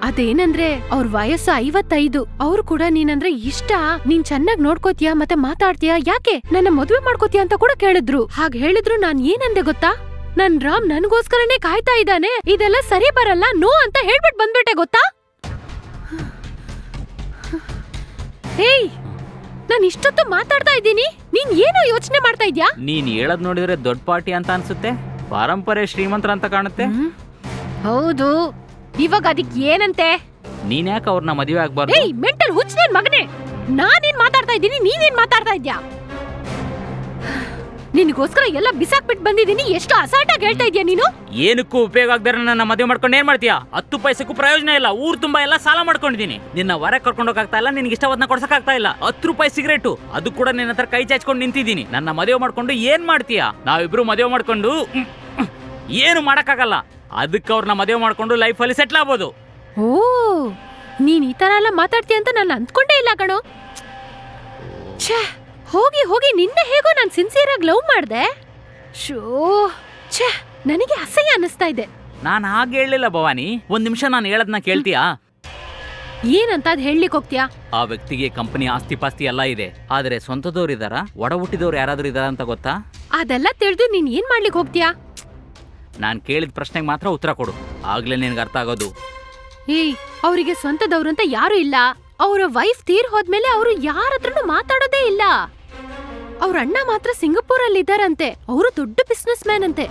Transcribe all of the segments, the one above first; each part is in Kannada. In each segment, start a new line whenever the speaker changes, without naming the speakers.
ಅದೇನಂದ್ರೆ ಅವ್ರ ವಯಸ್ಸು 55. ಅವ್ರು ಕೂಡ ನೀನಂದ್ರೆ ಇಷ್ಟ, ನೀನ್ ಚೆನ್ನಾಗ್ ನೋಡ್ಕೋತೀಯ ಮತ್ತೆ ಮಾತಾಡ್ತೀಯ, ಯಾಕೆ ನನ್ನ ಮದ್ವೆ ಮಾಡ್ಕೋತೀಯ ಅಂತ ಕೂಡ ಕೇಳಿದ್ರು. ಹಾಗ್ ಹೇಳಿದ್ರು ನಾನ್ ಏನಂದೆ ಗೊತ್ತಾ? ನನ್ ರಾಮ್ ನನ್ಗೋಸ್ಕರನೇ ಕಾಯ್ತಾ ಇದ್ದಾನೆ, ಇದೆಲ್ಲ ಸರಿ ಬರಲ್ಲ, ನೋ ಅಂತ ಹೇಳ್ಬಿಟ್ ಬಂದ್ಬಿಟ್ಟೆ ಗೊತ್ತಾ. ಹೇಯ್, ನಾನ್ ಇಷ್ಟೊತ್ತು ಮಾತಾಡ್ತಾ ಇದ್ದೀನಿ, ನೀನ್ ಏನೋ ಯೋಚನೆ ಮಾಡ್ತಾ ಇದ್ಯಾ?
ನೀನ್ ಹೇಳದ್ ನೋಡಿದ್ರೆ ದೊಡ್ಡ ಪಾರ್ಟಿ ಅಂತ ಅನ್ಸುತ್ತೆ, ಪಾರಂಪರೆ ಶ್ರೀಮಂತರ ಅಂತ ಕಾಣುತ್ತೆ.
ಹೌದು, ಇವಾಗ ಅದಕ್ ಏನಂತೆ?
ನೀನ್ ಯಾಕೆ ಅವ್ರನ್ನ ಮದುವೆ ಆಗ್ಬಾರ್ದು?
ಏಯ್ ಮೆಂಟಲ್ ಹುಚ್ಚ ನನ್ ಮಗನೇ, ನಾನೇನ್ ಮಾತಾಡ್ತಾ ಇದ್ದೀನಿ, ನೀನೇನ್ ಮಾತಾಡ್ತಾ ಇದ್ಯಾ? ನಿನ್ಗೋಸ್ಕರ ಎಲ್ಲ ಬಿಸಾಕ್ಬಿಟ್ಟು ಬಂದಿದ್ದೀನಿ, ಎಷ್ಟು ಅಸಾಲ್ಟಾಗಿ ಹೇಳ್ತಾ ಇದ್ಯಾ ನೀನು.
ಏನಕ್ಕೂ ಉಪಯೋಗ ಆಗ್ದಾರ ನನ್ನ ಮದುವೆ ಮಾಡ್ಕೊಂಡು ಏನ್ ಮಾಡ್ತೀಯಾ? 10 ಪೈಸಕ್ಕೂ ಪ್ರಯೋಜನ ಇಲ್ಲ. ಊರ್ ತುಂಬಾ ಎಲ್ಲ ಸಾಲ ಮಾಡ್ಕೊಂಡಿದ್ದೀನಿ. ನಿನ್ನ ಹೊರಗೆ ಕರ್ಕೊಂಡು ಹೋಗಕ್ತಾ ಇಲ್ಲ, ನಿನ್ಗೆ ಇಷ್ಟವನ್ನ ಕೊಡ್ಸಕ್ ಆಗ್ತಾ ಇಲ್ಲ. 10 ರೂಪಾಯಿ ಸಿಗರೇಟು ಅದು ಕೂಡ ನಿನ್ನ ಹತ್ರ ಕೈ ಚಾಚ್ಕೊಂಡು ನಿಂತಿದ್ದೀನಿ. ನನ್ನ ಮದುವೆ ಮಾಡ್ಕೊಂಡು ಏನ್ ಮಾಡ್ತೀಯಾ? ನಾವಿಬ್ರು ಮದುವೆ ಮಾಡ್ಕೊಂಡು ಏನು ಮಾಡಕ್ಕಾಗಲ್ಲ. ಅದಕ್ಕೆ ಅವ್ರನ್ನ ಮದುವೆ ಮಾಡ್ಕೊಂಡು ಲೈಫಲ್ಲಿ ಸೆಟ್ಲ್ ಆಗ್ಬೋದು.
ಓ, ನೀನ್ ಈ ತರ ಎಲ್ಲ ಮಾತಾಡ್ತೀಯ ಅಂತ ನಾನು ಅಂದ್ಕೊಂಡೇ ಇಲ್ಲ ಕಣೋ. ಛೇ, ಹೋಗಿ ಹೋಗಿ ನಿನ್ನೆ ಹೇಗೋ ನಾನು ಸಿನ್ಸಿಯರ್ ಆಗಿ ಲವ್ ಮಾಡ್ದೆ. ಶೋ, ಛೇ, ನನಗೆ ಅಸಹ್ಯ ಅನ್ನಿಸ್ತಾ ಇದೆ.
ನಾನು ಹಾಗೆ ಹೇಳಲಿಲ್ಲ ಭವಾನಿ. ಒಂದ್ ನಿಮಿಷ ನಾನು ಹೇಳದ್ನ ಕೇಳ್ತೀಯಾ?
ಏನಂತ ಅದ್ ಹೇಳಲಿಕ್ಕೆ ಹೋಗ್ತೀಯಾ?
ಆ ವ್ಯಕ್ತಿಗೆ ಕಂಪನಿ ಆಸ್ತಿ ಪಾಸ್ತಿ ಎಲ್ಲ ಇದೆ, ಆದ್ರೆ ಸ್ವಂತದವ್ರು ಇದಾರ, ಒಡ ಹುಟ್ಟಿದವ್ರು ಯಾರಾದ್ರೂ ಇದಾರ ಅಂತ ಗೊತ್ತಾ?
ಅದೆಲ್ಲ ತಿಳಿದು ನೀನ್ ಏನ್ ಮಾಡ್ಲಿಕ್ಕೆ ಹೋಗ್ತೀಯಾ?
ನಾನು ಕೇಳಿದ ಪ್ರಶ್ನೆಗೆ ಮಾತ್ರ ಉತ್ತರ ಕೊಡು, ಆಗ್ಲೇ ನಿನ್ಗೆ ಅರ್ಥ ಆಗೋದು.
ಏಯ್, ಅವರಿಗೆ ಸ್ವಂತದವ್ರು ಅಂತ ಯಾರು ಇಲ್ಲ. ಅವರ ವೈಫ್ ತೀರ್ ಹೋದ್ಮೇಲೆ ಅವರು ಯಾರ ಹತ್ರನೂ ಮಾತಾಡೋದೇ ಇಲ್ಲ. ಅವ್ರ ಅಣ್ಣ ಮಾತ್ರ ಸಿಂಗಪೂರ್ ಅಲ್ಲಿ ಇದ್ದಾರಂತೆ. ಅವರು ದೊಡ್ಡ ಬಿಸ್ನೆಸ್ ಮ್ಯಾನ್ ಅಂತೆ.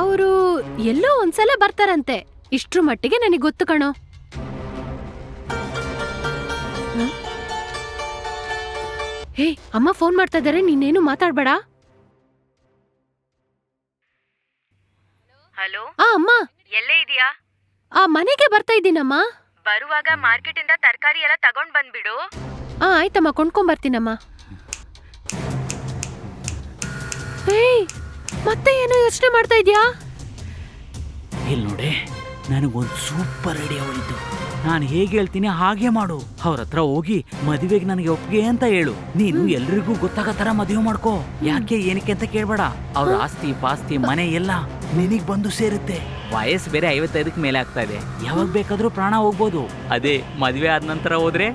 ಅವರು ಎಲ್ಲೋ ಒಂದ್ಸಲ ಬರ್ತಾರಂತೆ. ಇಷ್ಟ್ರ ಮಟ್ಟಿಗೆ ನನಗೆ ಗೊತ್ತು ಕಣೋ. ಹೇ, ಅಮ್ಮ ಫೋನ್ ಮಾಡ್ತಾ ಇದಾರೆ, ನೀನೇನು ಮಾತಾಡ್ಬೇಡ.
ಹಲೋ.
ಅಮ್ಮ
ಎಲ್ಲೇ ಇದೀಯಾ?
ಮನೆಗೆ ಬರ್ತಾ ಇದ್ದೀನಮ್ಮ.
ಬರುವಾಗ ಮಾರ್ಕೆಟ್ ಇಂದ ತರಕಾರಿ ಎಲ್ಲ ತಗೊಂಡ್ ಬಂದ್ಬಿಡು.
ಆಯ್ತಮ್ಮ, ಕೊಂಡ್ಕೊಂಡ್ ಬರ್ತೀನಮ್ಮ. ಏಯ್, ಮತ್ತೆ ಏನೋ ಯೋಚನೆ ಮಾಡ್ತಾ ಇದ್ಯಾ?
ಇಲ್ಲಿ ನೋಡಿ, ನನಗೊಂದು ಸೂಪರ್ ಐಡಿಯಾ ಹೋಯ್ತು. ನಾನು ಹೇಗೆ ಹೇಳ್ತೀನಿ ಹಾಗೆ ಮಾಡು. ಅವ್ರ ಹತ್ರ ಹೋಗಿ ಮದುವೆಗೆ ನನಗೆ ಒಪ್ಪಿಗೆ ಅಂತ ಹೇಳು. ನೀನು ಎಲ್ರಿಗೂ ಗೊತ್ತಾಗೋ ತರ ಮದುವೆ ಮಾಡ್ಕೋ. ಯಾಕೆ ಏನಕ್ಕೆ ಅಂತ ಕೇಳ್ಬೇಡ. ಅವ್ರ ಆಸ್ತಿ ಪಾಸ್ತಿ ಮನೆ ಎಲ್ಲ ನಿನಗ್ ಬಂದು ಸೇರುತ್ತೆ. ವಯಸ್ಸು ಬೇರೆ 55ಕ್ಕೆ ಮೇಲೆ ಆಗ್ತಾ ಇದೆ, ಯಾವಾಗ ಬೇಕಾದ್ರೂ ಪ್ರಾಣ ಹೋಗ್ಬೋದು. ಅದೇ ಮದುವೆ ಆದ ನಂತರ ಹೋದ್ರೆ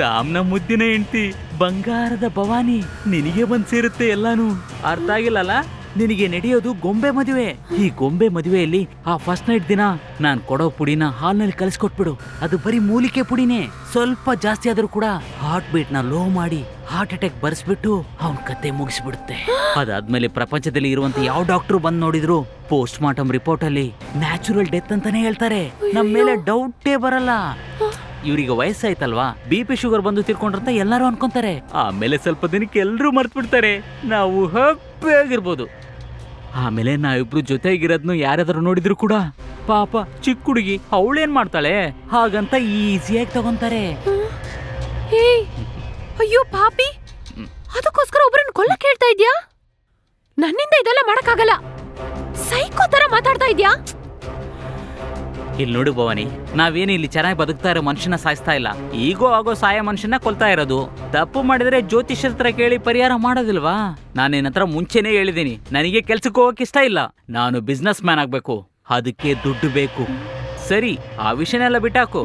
ರಾಮ್ನ ಮುದ್ದಿನ ಹೆಂಡ್ತಿ ಬಂಗಾರದ ಭವಾನಿ ನಿನಗೆ ಬಂದ್ ಸೇರುತ್ತೆ ಎಲ್ಲಾನು. ಅರ್ಥ ಆಗಿಲ್ಲಲ್ಲ? ನಿನಗೆ ನಡೆಯೋದು ಗೊಂಬೆ ಮದುವೆ. ಈ ಗೊಂಬೆ ಮದುವೆಯಲ್ಲಿ ಆ ಫಸ್ಟ್ ನೈಟ್ ದಿನ ನಾನ್ ಕೊಡೋ ಪುಡಿನ ಹಾಲ್ನಲ್ಲಿ ಕಲಿಸ್ಕೊಟ್ಬಿಡು. ಅದು ಬರೀ ಮೂಲಿಕೆ ಪುಡಿನೇ. ಸ್ವಲ್ಪ ಜಾಸ್ತಿ ಆದ್ರೂ ಕೂಡ ಹಾರ್ಟ್ ಬೀಟ್ ನ ಲೋ ಮಾಡಿ ಹಾರ್ಟ್ ಅಟ್ಯಾಕ್ ಬರ್ಸ್ಬಿಟ್ಟು ಅವನ್ ಕತೆ ಮುಗಿಸ್ಬಿಡುತ್ತೆ. ಅದಾದ್ಮೇಲೆ ಪ್ರಪಂಚದಲ್ಲಿ ಇರುವಂತ ಯಾವ ಡಾಕ್ಟರ್ ಬಂದ್ ನೋಡಿದ್ರು ಪೋಸ್ಟ್ ಮಾರ್ಟಮ್ ರಿಪೋರ್ಟ್ ಅಲ್ಲಿ ನ್ಯಾಚುರಲ್ ಡೆತ್ ಅಂತಾನೆ ಹೇಳ್ತಾರೆ. ನಮ್ ಮೇಲೆ ಡೌಟೇ ಬರಲ್ಲ. ಇವ್ರಿಗೆ ವಯಸ್ಸಾಯ್ತಲ್ವಾ, BP ಶುಗರ್ ಬಂದು ತಿರ್ಕೊಂಡ್ರಂತ ಎಲ್ಲರೂ ಅನ್ಕೊಂತಾರೆ. ಆಮೇಲೆ ಸ್ವಲ್ಪ ದಿನಕ್ಕೆ ಎಲ್ರೂ ಮರ್ತ್ ಬಿಡ್ತಾರೆ. ನಾವು ಹ್ಯಾಪಿ ಆಗಿರ್ಬೋದು. ಆಮೇಲೆ ನಾವಿಬ್ರು ಜೊತೆಗಿರೋದ್ನು ಯಾರಾದ್ರೂ ನೋಡಿದ್ರು ಕೂಡ ಪಾಪ ಚಿಕ್ಕ ಹುಡುಗಿ ಅವಳೇನ್ ಮಾಡ್ತಾಳೆ ಹಾಗಂತ ಈಸಿಯಾಗಿ ತಗೊಂತಾರೆ.
ಅಯ್ಯೋ ಪಾಪಿ, ಅದಕ್ಕೋಸ್ಕರ ಒಬ್ಬರನ್ನ ಕೊಲ್ಲಕ್ಕೆ ಹೇಳ್ತಾ ಇದ್ಯಾ? ನನ್ನಿಂದ ಇದೆಲ್ಲ ಮಾಡಕ್ಕಾಗಲ್ಲ. ಸೈಕೋ ತರ ಮಾತಾಡ್ತಾ ಇದ್ಯಾ?
ಇಲ್ಲಿ ನೋಡು ಭವಾನಿ, ನಾವೇನು ಇಲ್ಲಿ ಚೆನ್ನಾಗಿ ಬದುಕ್ತಾ ಇರೋ ಮನುಷ್ಯನ ಸಾಯಿಸ್ತಾ ಇಲ್ಲ. ಈಗೋ ಆಗೋ ಸಾಯ ಮನುಷ್ಯನ ಕೊಲ್ತಾ ಇರೋದು. ತಪ್ಪು ಮಾಡಿದ್ರೆ ಜ್ಯೋತಿಷ್ಯರ ಹತ್ರ ಕೇಳಿ ಪರಿಹಾರ ಮಾಡೋದಿಲ್ವಾ? ನಾನೇನ ಹತ್ರ ಮುಂಚೆನೆ ಹೇಳಿದ್ದೀನಿ, ನನಗೆ ಕೆಲ್ಸಕ್ಕೆ ಹೋಗಕ್ಕೆ ಇಷ್ಟ ಇಲ್ಲ. ನಾನು ಬಿಸ್ನೆಸ್ ಮ್ಯಾನ್ ಆಗ್ಬೇಕು, ಅದಕ್ಕೆ ದುಡ್ಡು ಬೇಕು. ಸರಿ, ಆ ವಿಷಯನೆಲ್ಲ ಬಿಟ್ಟಾಕು.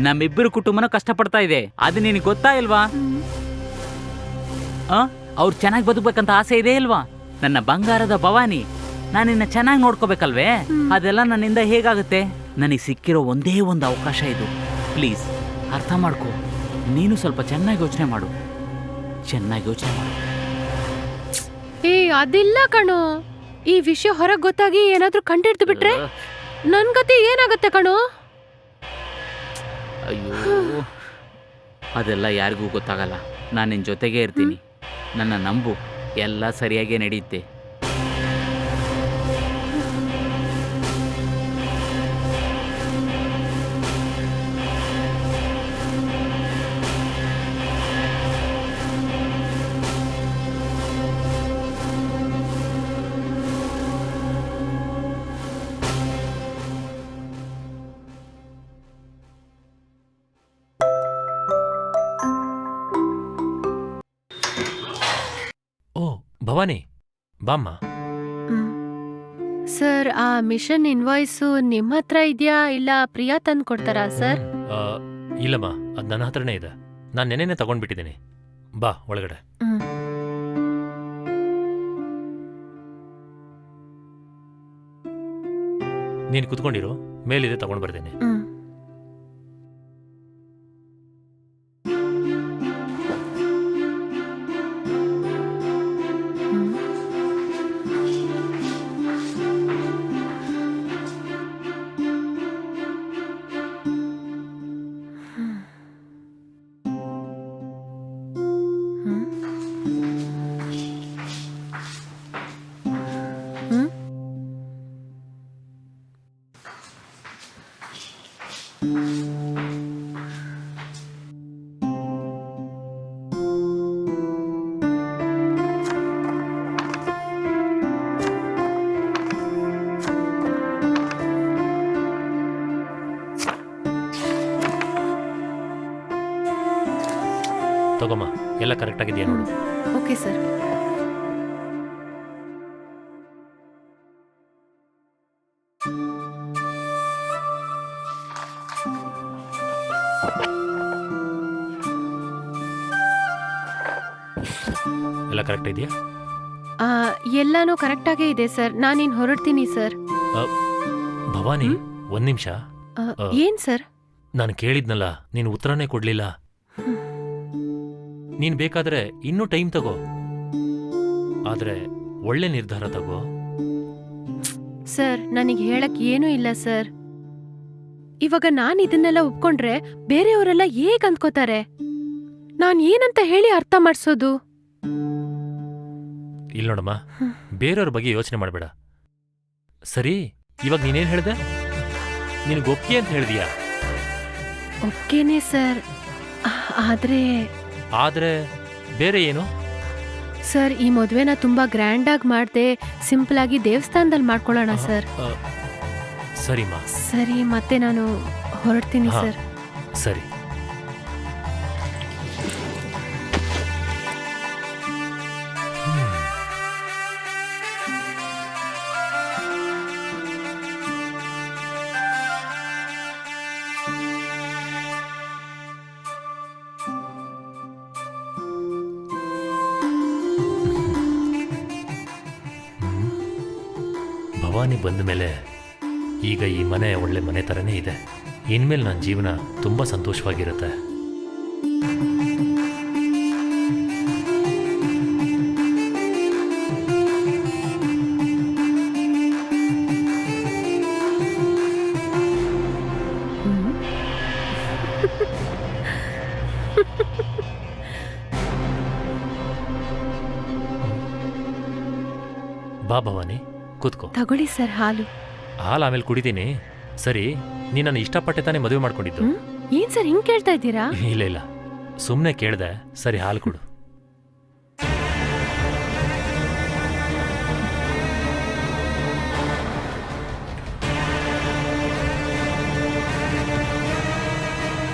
ನಮ್ಮಿಬ್ಬರು ಕುಟುಂಬನ ಕಷ್ಟಪಡ್ತಾ ಇದೆ, ಅದು ನಿನಗೆ ಗೊತ್ತಾ ಇಲ್ವಾ? ಅವ್ರು ಚೆನ್ನಾಗಿ ಬದುಕ್ಬೇಕಂತ ಆಸೆ ಇದೆ ಇಲ್ವಾ? ನನ್ನ ಬಂಗಾರದ ಭವಾನಿ, ನಾನಿನ್ನ ಚೆನ್ನಾಗಿ ನೋಡ್ಕೋಬೇಕಲ್ವೇ? ಅದೆಲ್ಲ ನನ್ನಿಂದ ಹೇಗಾಗುತ್ತೆ? ನನಗೆ ಸಿಕ್ಕಿರೋ ಒಂದೇ ಒಂದು ಅವಕಾಶ ಇದು. ಪ್ಲೀಸ್ ಅರ್ಥ ಮಾಡ್ಕೋ. ನೀನು ಸ್ವಲ್ಪ ಚೆನ್ನಾಗಿ ಯೋಚನೆ ಮಾಡು.
ಅದಿಲ್ಲ ಕಣೋ. ಈ ವಿಷಯ ಹೊರಗೆ ಗೊತ್ತಾಗಿ ಏನಾದ್ರೂ ಕಂಡಿಡ್ದು ಬಿಟ್ರೆ ನನ್ ಗತಿ ಏನಾಗುತ್ತೆ ಕಣೋ?
ಅಯ್ಯೋ, ಅದೆಲ್ಲ ಯಾರಿಗೂ ಗೊತ್ತಾಗಲ್ಲ. ನಾನು ನಿನ್ನ ಜೊತೆಗೇ ಇರ್ತೀನಿ. ನನ್ನ ನಂಬು, ಎಲ್ಲ ಸರಿಯಾಗೇ ನಡೆಯುತ್ತೆ.
ಭವಾನಿ, ಬಾಮ್ಮ.
ಸರ್ ಆ ಮಿಷನ್ ಇನ್ವಾಯ್ಸು ನಿಮ್ಮ ಹತ್ರ ಇದೆಯಾ ಇಲ್ಲ ಪ್ರಿಯಾ ತಂದು ಕೊಡ್ತಾರಾ ಸರ್?
ಆ, ಇಲ್ಲಮ್ಮ, ಅದು ನನ್ನ ಹತ್ರನೇ ಇದೆ. ನಾನು ನೆನೆನೆ ತಗೊಂಡ್ಬಿಟ್ಟಿದ್ದೀನಿ. ಬಾ ಒಳಗಡೆ.
ಹ್ಮ್.
ನೀನು ಕುತ್ಕೊಂಡಿರು, ಮೇಲಿದೆ ತಗೊಂಡು ಬರ್ತೀನಿ.
ಹ್ಮ್. ಹ್ಮ್. ಹ್ಮ್. ಹ್ಮ್.
ತಗೊಮ್ಮ, ಎಲ್ಲ ಕರೆಕ್ಟಾಗಿದೆಯಾ ನೋಡು.
Okay sir.
ಎಲ್ಲ ಕರೆಕ್ಟ್ ಇದೆಯಾ?
ಆ, ಎಲ್ಲಾನು ಕರೆಕ್ಟಾಗೇ ಇದೆ ಸರ್. ನಾನಿನ್ ಹೊರಡ್ತೀನಿ ಸರ್.
ಭವಾನಿ, ಒಂದ್ ನಿಮಿಷ.
ಏನ್ ಸರ್?
ನಾನು ಕೇಳಿದ್ನಲ್ಲ, ನೀನು ಉತ್ತರನೇ ಕೊಡ್ಲಿಲ್ಲ. ನೀನ್ ಬೇಕಾದ್ರೆ ಇನ್ನೂ ಟೈಮ್ ತಗೋ, ಆದ್ರೆ ಒಳ್ಳೆ ನಿರ್ಧಾರ ತಗೋ.
ಸರ್ ನನಗೆ ಹೇಳಕ್ ಏನೂ ಇಲ್ಲ ಸರ್. ಇವಾಗ ನಾನ್ ಇದನ್ನೆಲ್ಲ ಒಪ್ಕೊಂಡ್ರೆ ಬೇರೆಯವರೆಲ್ಲ ಹೇಗ್ ಅಂದ್ಕೋತಾರೆ? ನಾನ್ ಏನಂತ ಹೇಳಿ ಅರ್ಥ ಮಾಡ್ಸೋದು?
ಇಲ್ಲ ನೋಡಮ್ಮ, ಬೇರೆಯವ್ರ ಬಗ್ಗೆ ಯೋಚನೆ ಮಾಡಬೇಡ. ಸರಿ, ಇವಾಗ ನೀನೇನ್ ಹೇಳ್ದೆ? ನಿನಗೆ ಒಪ್ಪಿಗೆ ಅಂತ ಹೇಳಿದೀಯಾ?
ಒಪ್ಕೇನೆ ಸರ್. ಆದ್ರೆ
ಬೇರೆ ಏನು?
ಸರ್ ಈ ಮದ್ವೆನ ತುಂಬಾ ಗ್ರ್ಯಾಂಡ್ ಆಗಿ ಮಾಡ್ದೆ ಸಿಂಪಲ್ ಆಗಿ ದೇವಸ್ಥಾನದಲ್ಲಿ ಮಾಡ್ಕೊಳ್ಳೋಣ ಸರ್.
ಸರಿಮಾ.
ಸರಿ, ಮತ್ತೆ ನಾನು ಹೊರಡ್ತೀನಿ
ಹಾ.
ಸರ್.
ಸರಿ. ಭವಾನಿ ಬಂದ ಮೇಲೆ ಈಗ ಈ ಮನೆ ಒಳ್ಳೆ ಮನೆ ಥರನೇ ಇದೆ. ಇನ್ಮೇಲೆ ನನ್ನ ಜೀವನ ತುಂಬ ಸಂತೋಷವಾಗಿರುತ್ತೆ. ಬಾ ಭವಾನಿ, ಕೂತ್ಕೋ.
ತಗೊಳ್ಳಿ ಸರ್ ಹಾಲು.
ಹಾಲು ಆಮೇಲೆ ಕುಡಿತೀನಿ. ಸರಿ, ನೀ ನನ್ನ ಇಷ್ಟಪಟ್ಟೆ ತಾನೇ ಮದುವೆ ಮಾಡ್ಕೊಂಡಿದ್ದು?
ಏನ್ ಸರ್ ಹಿಂಗ್ ಕೇಳ್ತಾ ಇದ್ದೀರಾ?
ಇಲ್ಲ ಇಲ್ಲ, ಸುಮ್ಮನೆ ಕೇಳ್ದೆ. ಸರಿ, ಹಾಲು ಕೊಡು.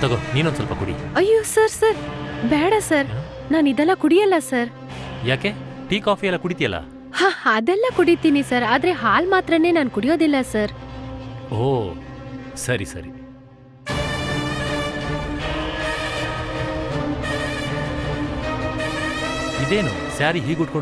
ತಗೋ, ನೀನೊಂದು ಸ್ವಲ್ಪ ಕುಡಿ.
ಅಯ್ಯೋ ಸರ್ ಬೇಡ ಸರ್, ನಾನು ಇದೆಲ್ಲ ಕುಡಿಯಲ್ಲ ಸರ್.
ಯಾಕೆ? ಟೀ ಕಾಫಿ ಎಲ್ಲ ಕುಡಿತೀಯಲ್ಲ?
ಹಾ, ಅದೆಲ್ಲ ಕುಡಿತೀನಿ ಸರ್, ಆದ್ರೆ ಹಾಲ್ ಮಾತ್ರನೇ ನಾನು ಕುಡಿಯೋದಿಲ್ಲ ಸರ್.
ಓ, ಸರಿ ಸರಿ. ಇದೇನು ಸ್ಯಾರಿ ಹೀಗುಟ್ಕೊಂಡು